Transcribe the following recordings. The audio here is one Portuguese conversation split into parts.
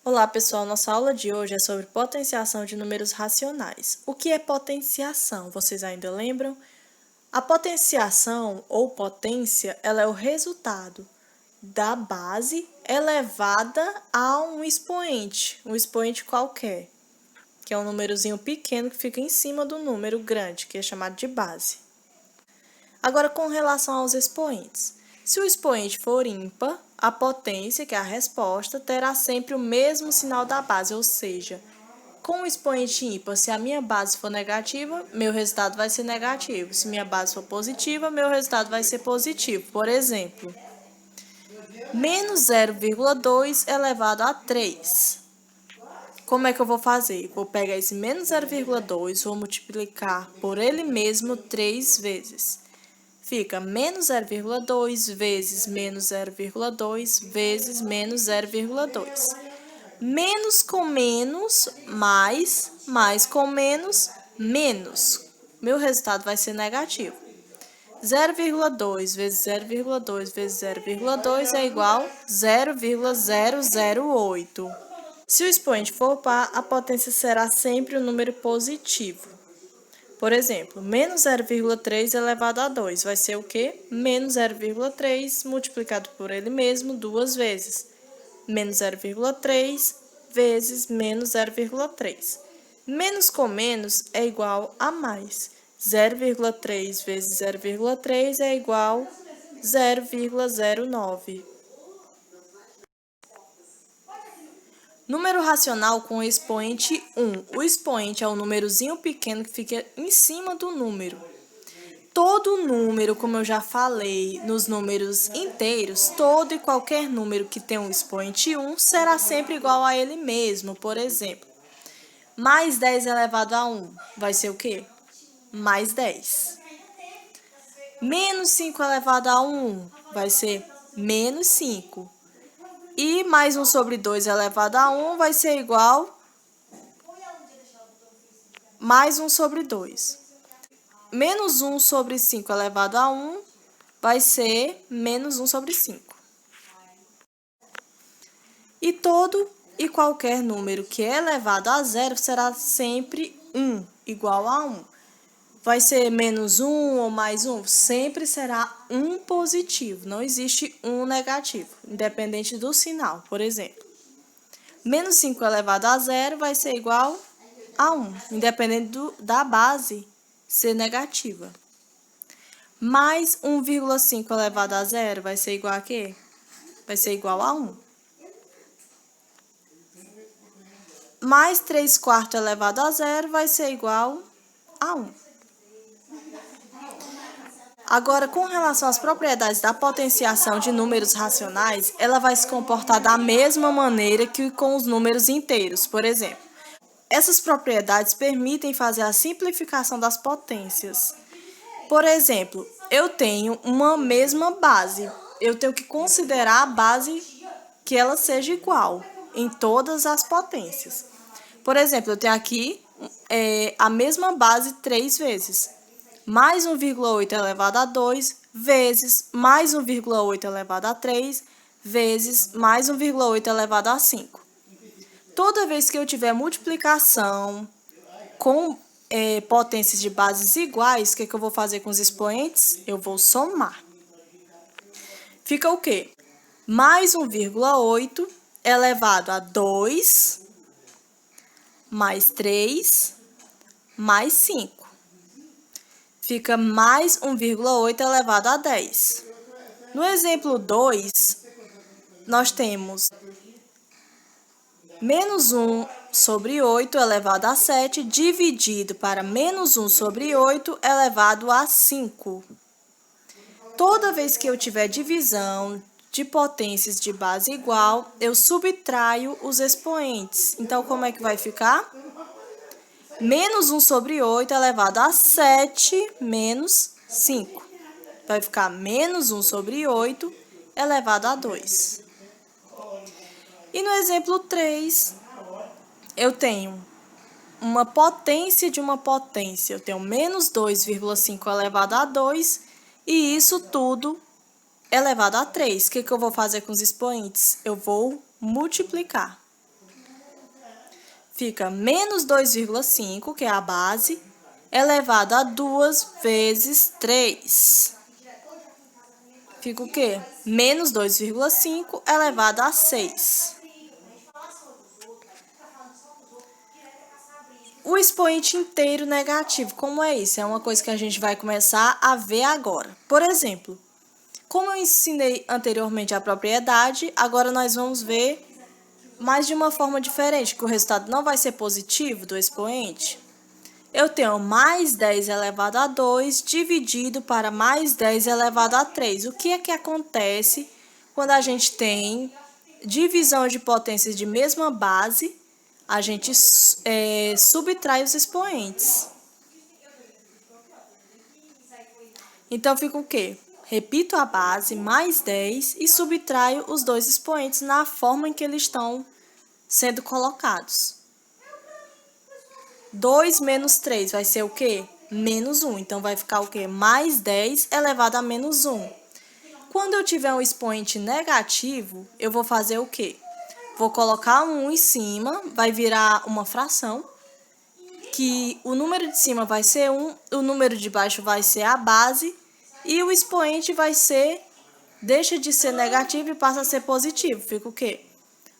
Olá, pessoal. Nossa aula de hoje é sobre potenciação de números racionais. O que é potenciação? Vocês ainda lembram? A potenciação ou potência, ela é o resultado da base elevada a um expoente qualquer, que é um númerozinho pequeno que fica em cima do número grande, que é chamado de base. Agora, com relação aos expoentes. Se o expoente for ímpar, a potência, que é a resposta, terá sempre o mesmo sinal da base, ou seja, com o expoente ímpar, se a minha base for negativa, meu resultado vai ser negativo. Se minha base for positiva, meu resultado vai ser positivo. Por exemplo, menos 0,2 elevado a 3. Como é que eu vou fazer? Vou pegar esse menos 0,2, vou multiplicar por ele mesmo 3 vezes. Fica menos 0,2 vezes menos 0,2 vezes menos 0,2. Menos com menos, mais com menos, menos. Meu resultado vai ser negativo. 0,2 vezes 0,2 vezes 0,2 é igual a 0,008. Se o expoente for par, a potência será sempre um número positivo. Por exemplo, menos 0,3 elevado a 2 vai ser o quê? Menos 0,3 multiplicado por ele mesmo duas vezes. Menos 0,3 vezes menos 0,3. Menos com menos é igual a mais. 0,3 vezes 0,3 é igual a 0,09. Número racional com expoente 1. O expoente é o númerozinho pequeno que fica em cima do número. Todo número, como eu já falei, nos números inteiros, todo e qualquer número que tenha um expoente 1 será sempre igual a ele mesmo. Por exemplo, mais 10 elevado a 1 vai ser o quê? Mais 10. Menos 5 elevado a 1 vai ser menos 5. E mais 1 sobre 2 elevado a 1 vai ser igual mais 1 sobre 2. Menos 1 sobre 5 elevado a 1 vai ser menos 1 sobre 5. E todo e qualquer número que é elevado a zero será sempre 1, igual a 1. Vai ser menos 1 ou mais 1? Sempre será 1 positivo, não existe 1 negativo, independente do sinal, por exemplo. Menos 5 elevado a zero vai ser igual a 1, independente da base ser negativa. Mais 1,5 elevado a zero vai ser igual a quê? Vai ser igual a 1. Mais 3/4 elevado a zero vai ser igual a 1. Agora, com relação às propriedades da potenciação de números racionais, ela vai se comportar da mesma maneira que com os números inteiros, por exemplo. Essas propriedades permitem fazer a simplificação das potências. Por exemplo, eu tenho uma mesma base. Eu tenho que considerar a base que ela seja igual em todas as potências. Por exemplo, eu tenho aqui a mesma base 3 vezes. Mais 1,8 elevado a 2 vezes mais 1,8 elevado a 3 vezes mais 1,8 elevado a 5. Toda vez que eu tiver multiplicação com potências de bases iguais, o que eu vou fazer com os expoentes? Eu vou somar. Fica o quê? Mais 1,8 elevado a 2, mais 3, mais 5. Fica mais 1,8 elevado a 10. No exemplo 2, nós temos menos 1 sobre 8 elevado a 7 dividido para menos 1 sobre 8 elevado a 5. Toda vez que eu tiver divisão de potências de base igual, eu subtraio os expoentes. Então, como é que vai ficar? Menos 1 sobre 8 elevado a 7 menos 5. Vai ficar menos 1 sobre 8 elevado a 2. E no exemplo 3, eu tenho uma potência de uma potência. Eu tenho menos 2,5 elevado a 2 e isso tudo elevado a 3. O que eu vou fazer com os expoentes? Eu vou multiplicar. Fica menos 2,5, que é a base, elevado a 2 vezes 3. Fica o quê? Menos 2,5 elevado a 6. O expoente inteiro negativo, como é isso? É uma coisa que a gente vai começar a ver agora. Por exemplo, como eu ensinei anteriormente a propriedade, agora nós vamos ver mais de uma forma diferente, que o resultado não vai ser positivo do expoente. Eu tenho mais 10 elevado a 2 dividido para mais 10 elevado a 3. O que é que acontece quando a gente tem divisão de potências de mesma base? A gente subtrai os expoentes. Então, fica o quê? Repito a base, mais 10, e subtraio os dois expoentes na forma em que eles estão sendo colocados. 2 menos 3 vai ser o quê? Menos 1. Então, vai ficar o quê? Mais 10 elevado a menos 1. Quando eu tiver um expoente negativo, eu vou fazer o quê? Vou colocar um 1 em cima, vai virar uma fração, que o número de cima vai ser 1, o número de baixo vai ser a base, e o expoente vai ser, deixa de ser negativo e passa a ser positivo. Fica o quê?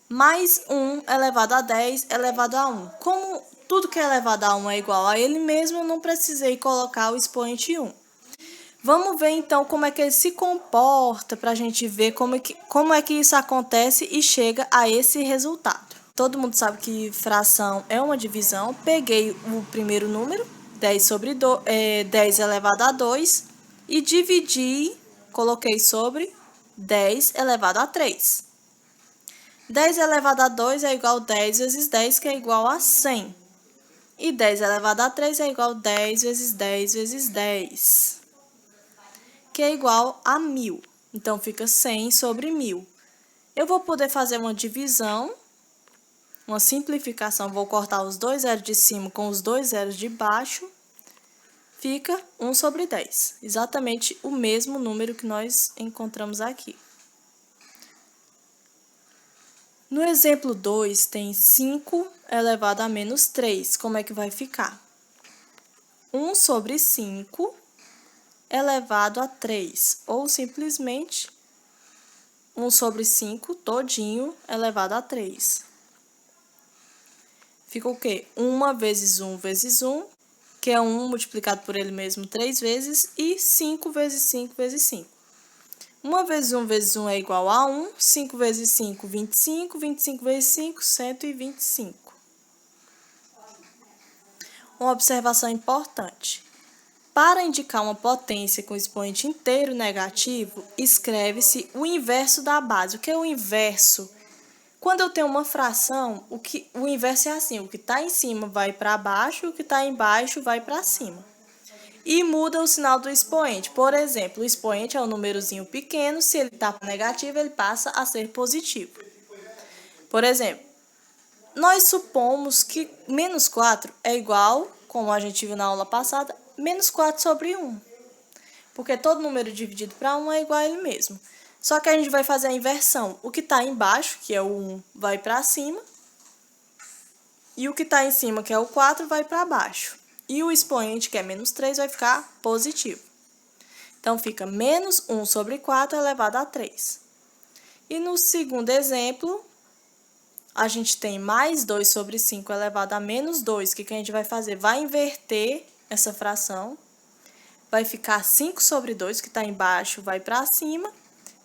Mais 1 elevado a 10 elevado a 1. Como tudo que é elevado a 1 é igual a ele mesmo, eu não precisei colocar o expoente 1. Vamos ver, então, como é que ele se comporta para a gente ver como é que isso acontece e chega a esse resultado. Todo mundo sabe que fração é uma divisão. Peguei o primeiro número, 10 elevado a 2, e dividi, coloquei sobre 10 elevado a 3. 10 elevado a 2 é igual a 10 vezes 10, que é igual a 100. E 10 elevado a 3 é igual a 10 vezes 10 vezes 10, que é igual a 1000. Então, fica 100 sobre 1000. Eu vou poder fazer uma divisão, uma simplificação. Vou cortar os dois zeros de cima com os dois zeros de baixo. Fica 1 sobre 10. Exatamente o mesmo número que nós encontramos aqui. No exemplo 2, tem 5 elevado a menos 3. Como é que vai ficar? 1 sobre 5 elevado a 3, ou simplesmente 1 sobre 5 todinho elevado a 3. Fica o quê? 1 vezes 1 vezes 1, que é 1 multiplicado por ele mesmo 3 vezes, e 5 vezes 5 vezes 5. 1 vezes 1 vezes 1 é igual a 1, 5 vezes 5, 25, 25 vezes 5, 125. Uma observação importante. Para indicar uma potência com expoente inteiro negativo, escreve-se o inverso da base. O que é o inverso? Quando eu tenho uma fração, o inverso é assim, o que está em cima vai para baixo, o que está embaixo vai para cima. E muda o sinal do expoente. Por exemplo, o expoente é um númerozinho pequeno, se ele está negativo, ele passa a ser positivo. Por exemplo, nós supomos que menos 4 é igual, como a gente viu na aula passada, menos 4 sobre 1. Porque todo número dividido para 1 é igual a ele mesmo. Só que a gente vai fazer a inversão. O que está embaixo, que é o 1, vai para cima. E o que está em cima, que é o 4, vai para baixo. E o expoente, que é menos 3, vai ficar positivo. Então, fica menos 1 sobre 4 elevado a 3. E no segundo exemplo, a gente tem mais 2 sobre 5 elevado a menos 2. O que a gente vai fazer? Vai inverter essa fração. Vai ficar 5 sobre 2, que está embaixo, vai para cima.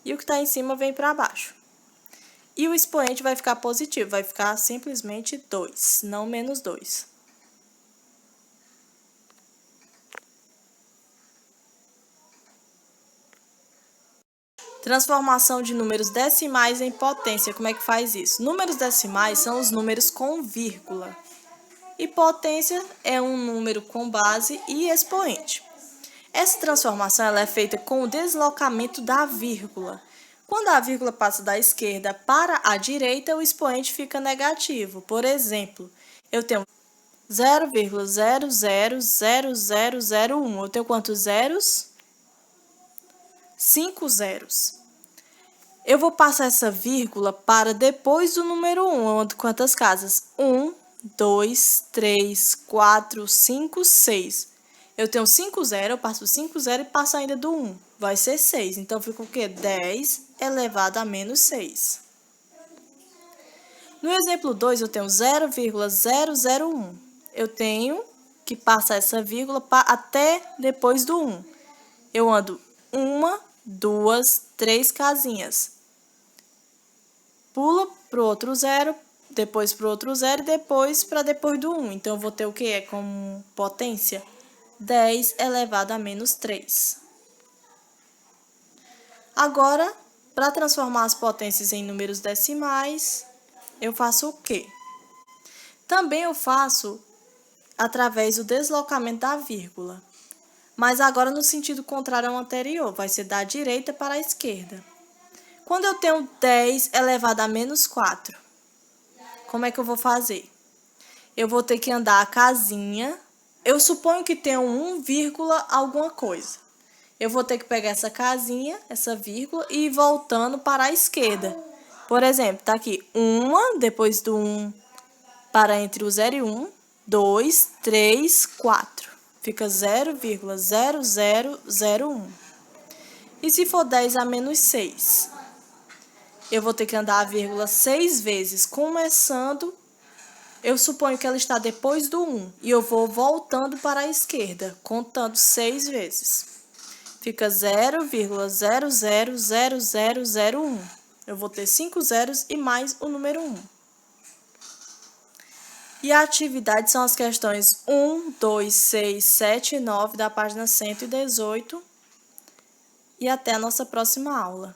E o que está em cima vem para baixo. E o expoente vai ficar positivo, vai ficar simplesmente 2, não menos 2. Transformação de números decimais em potência, como é que faz isso? Números decimais são os números com vírgula. E potência é um número com base e expoente. Essa transformação ela é feita com o deslocamento da vírgula. Quando a vírgula passa da esquerda para a direita, o expoente fica negativo. Por exemplo, eu tenho 0,000001. Eu tenho quantos zeros? 5 zeros. Eu vou passar essa vírgula para depois do número 1. Quantas casas? 1, 2, 3, 4, 5, 6. Eu tenho 5 zero, eu passo 5 zero e passo ainda do 1. Vai ser 6. Então, fica o quê? 10 elevado a menos 6. No exemplo 2, eu tenho 0,001. Eu tenho que passar essa vírgula até depois do 1. Eu ando 1, 2, 3 casinhas. Pula para o outro zero, depois para o outro zero e depois para depois do 1. Então, eu vou ter o que? Como potência? 10 elevado a menos 3. Agora, para transformar as potências em números decimais, eu faço o quê? Também eu faço através do deslocamento da vírgula, mas agora no sentido contrário ao anterior, vai ser da direita para a esquerda. Quando eu tenho 10 elevado a menos 4, como é que eu vou fazer? Eu vou ter que andar a casinha, eu suponho que tenha 1, alguma coisa. Eu vou ter que pegar essa casinha, essa vírgula, e ir voltando para a esquerda. Por exemplo, tá aqui 1, depois do 1 para entre o 0 e 1, 2, 3, 4. Fica 0,0001. E se for 10 a menos 6? Eu vou ter que andar a vírgula 6 vezes, começando, eu suponho que ela está depois do 1, e eu vou voltando para a esquerda, contando 6 vezes. Fica 0,000001. Eu vou ter 5 zeros e mais o número 1. E a atividade são as questões 1, 2, 6, 7 e 9 da página 118. E até a nossa próxima aula.